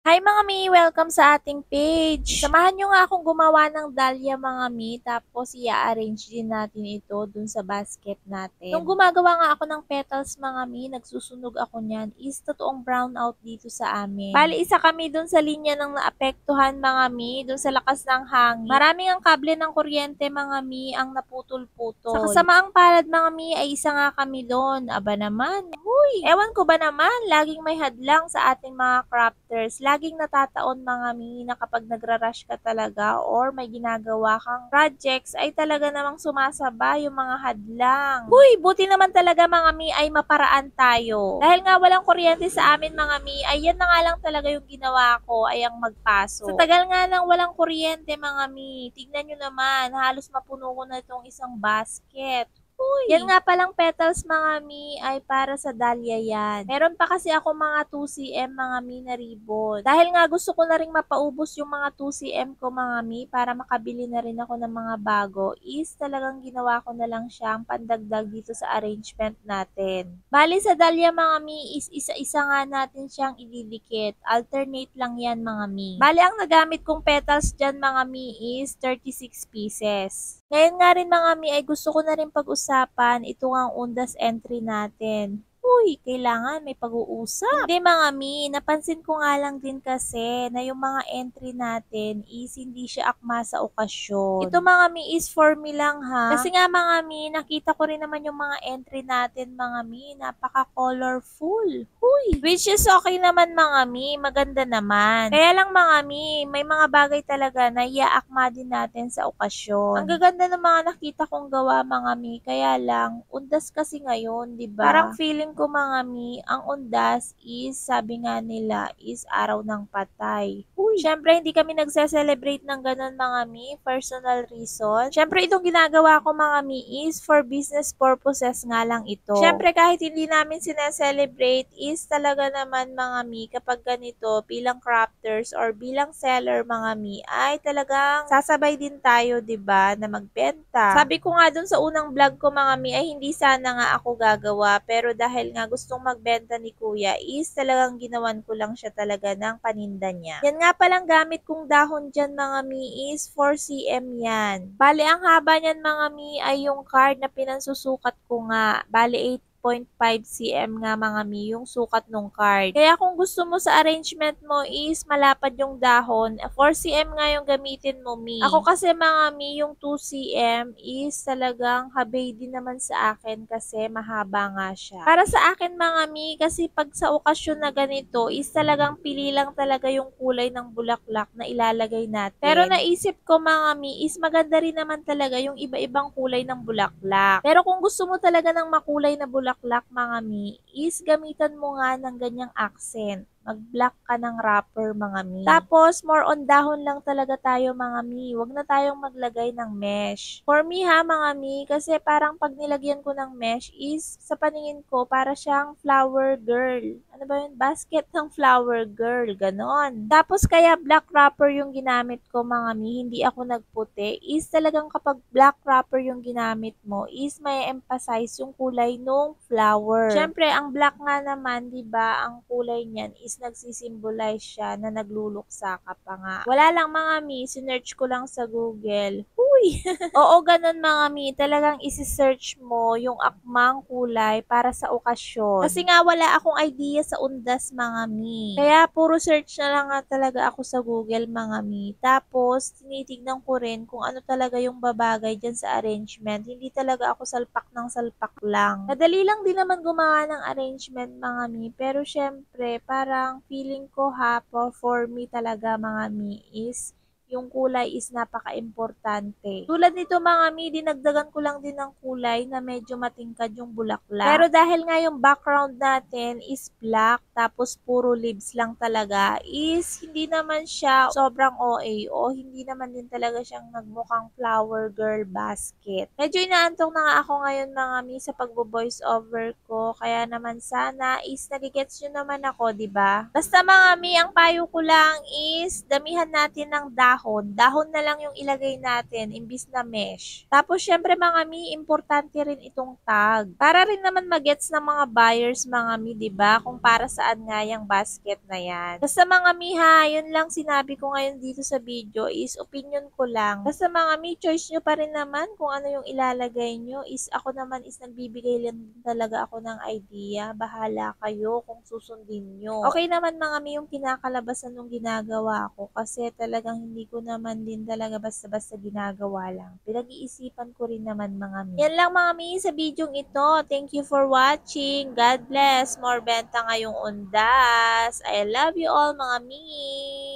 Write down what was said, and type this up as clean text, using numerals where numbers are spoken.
Hi mga mi! Welcome sa ating page. Samahan nyo nga akong gumawa ng dahlia mga mi, tapos i-arrange din natin ito dun sa basket natin. Nung gumagawa nga ako ng petals mga mi, nagsusunog ako niyan, is totoong brown out dito sa amin. Bali isa kami dun sa linya ng naapektuhan mga mi, dun sa lakas ng hangin. Maraming ang kable ng kuryente mga mi ang naputol-putol. Sa kasamaang palad mga mi ay isa nga kami doon. Aba naman, huy! Ewan ko ba naman, laging may hadlang sa ating mga crafters. Laging natataon mga mi na kapag nagra-rush ka talaga or may ginagawa kang projects ay talaga namang sumasaba yung mga hadlang. Huy, buti naman talaga mga mi ay maparaan tayo. Dahil nga walang kuryente sa amin mga mi, ay yan na nga lang talaga yung ginawa ko ay ang magpaso. Sa tagal nga ng walang kuryente mga mi, tignan nyo naman, halos mapuno ko na itong isang basket. Uy. Yan nga palang petals mga mi ay para sa dahlia yan. Meron pa kasi ako mga 2cm mga mi na ribbon. Dahil nga gusto ko na ring mapaubos yung mga 2cm ko mga mi para makabili na rin ako ng mga bago, is talagang ginawa ko na lang siyang pandagdag dito sa arrangement natin. Bali sa dahlia mga mi is isa-isa nga natin siyang ididikit. Alternate lang yan mga mi. Bali ang nagamit kong petals dyan mga mi is 36 pieces. Ngayon nga rin mga mi ay gusto ko na rin pag-usapan ito ang undas entry natin. Uy, kailangan may pag-uusap. Hindi mga mi, napansin ko nga lang din kasi na yung mga entry natin is hindi siya akma sa okasyon. Ito mga mi is for me lang ha. Kasi nga mga mi, nakita ko rin naman yung mga entry natin mga mi, napaka-colorful. Uy, which is okay naman mga mi, maganda naman. Kaya lang mga mi, may mga bagay talaga na iaakma din natin sa okasyon. Ang gaganda ng mga nakita kong gawa mga mi, kaya lang, undas kasi ngayon, di ba? Parang feeling ko mga mi, ang undas is, sabi nga nila, is araw ng patay. Uy, syempre hindi kami nagse-celebrate ng ganun mga mi, personal reason. Syempre itong ginagawa ko mga mi is for business purposes nga lang ito. Syempre kahit hindi namin sineselebrate is talaga naman mga mi, kapag ganito bilang crafters or bilang seller mga mi, ay talagang sasabay din tayo 'di ba na magbenta. Sabi ko nga dun sa unang vlog ko mga mi ay hindi sana nga ako gagawa, pero dahil nga gustong magbenta ni kuya is talagang ginawan ko lang siya talaga ng paninda niya. Yan nga palang gamit kong dahon dyan mga mi is 4cm yan. Bali ang haba niyan mga mi ay yung card na pinansusukat ko nga. Bali 8.5cm nga mga mi yung sukat nung card. Kaya kung gusto mo sa arrangement mo is malapad yung dahon, 4cm nga yung gamitin mo mi. Ako kasi mga mi yung 2cm is talagang habay din naman sa akin kasi mahaba nga siya. Para sa akin mga mi, kasi pag sa okasyon na ganito is talagang pili lang talaga yung kulay ng bulaklak na ilalagay natin. Pero naisip ko mga mi is maganda rin naman talaga yung iba-ibang kulay ng bulaklak. Pero kung gusto mo talaga ng makulay na bulaklak mga mi, is gamitan mo nga ng ganyang accent. Mag-block ka ng wrapper mga mi. Tapos, more on dahon lang talaga tayo mga mi. Huwag na tayong maglagay ng mesh. For me ha mga mi, kasi parang pag nilagyan ko ng mesh is, sa paningin ko, para siyang flower girl. Ano ba yun? Basket ng flower girl. Ganon. Tapos, kaya black wrapper yung ginamit ko mga mi, hindi ako nagputi, is talagang kapag black wrapper yung ginamit mo, is may emphasize yung kulay nung flower. Siyempre, ang black nga naman, di ba, ang kulay niyan is nagsisimbolize siya na nagluluksa ka pa nga. Wala lang mga mi, sinearch ko lang sa Google. Huy! Oo, ganun mga mi. Talagang isi-search mo yung akmang kulay para sa okasyon. Kasi nga wala akong idea sa undas mga mi. Kaya puro search na lang nga talaga ako sa Google mga mi. Tapos, tinitignan ko rin kung ano talaga yung babagay dyan sa arrangement. Hindi talaga ako salpak ng salpak lang. Madali lang din naman gumawa ng arrangement mga mi. Pero syempre, parang feeling ko ha, for me talaga mga mi is yung kulay is napaka-importante. Tulad nito mga mi, dinagdagan ko lang din ng kulay na medyo matingkad yung bulaklak. Pero dahil nga yung background natin is black, tapos puro leaves lang talaga, is hindi naman siya sobrang OA o hindi naman din talaga siyang nagmukhang flower girl basket. Medyo inaantong na nga ako ngayon mga mi sa pagbo-voice over ko, kaya naman sana is nagigets nyo naman ako, di ba? Basta mga mi, ang payo ko lang is damihan natin ng dahon dahon, dahon na lang yung ilagay natin imbis na mesh. Tapos syempre mga mi, importante rin itong tag. Para rin naman magets ng mga buyers mga mi, 'di ba? Kung para saan nga yung basket na yan. Basta mga mi ha, yun lang sinabi ko ngayon dito sa video is opinion ko lang. Basta mga mi, choice nyo pa rin naman kung ano yung ilalagay nyo. Is ako naman is nagbibigay lang talaga ako ng idea. Bahala kayo kung susundin nyo. Okay naman mga mi yung kinakalabasan ng ginagawa ko kasi talagang hindi ko naman din talaga basta-basta ginagawa lang. Pinag-iisipan ko rin naman mga mi. Yan lang mga mi sa video ito. Thank you for watching. God bless. More benta ngayong undas. I love you all mga mi.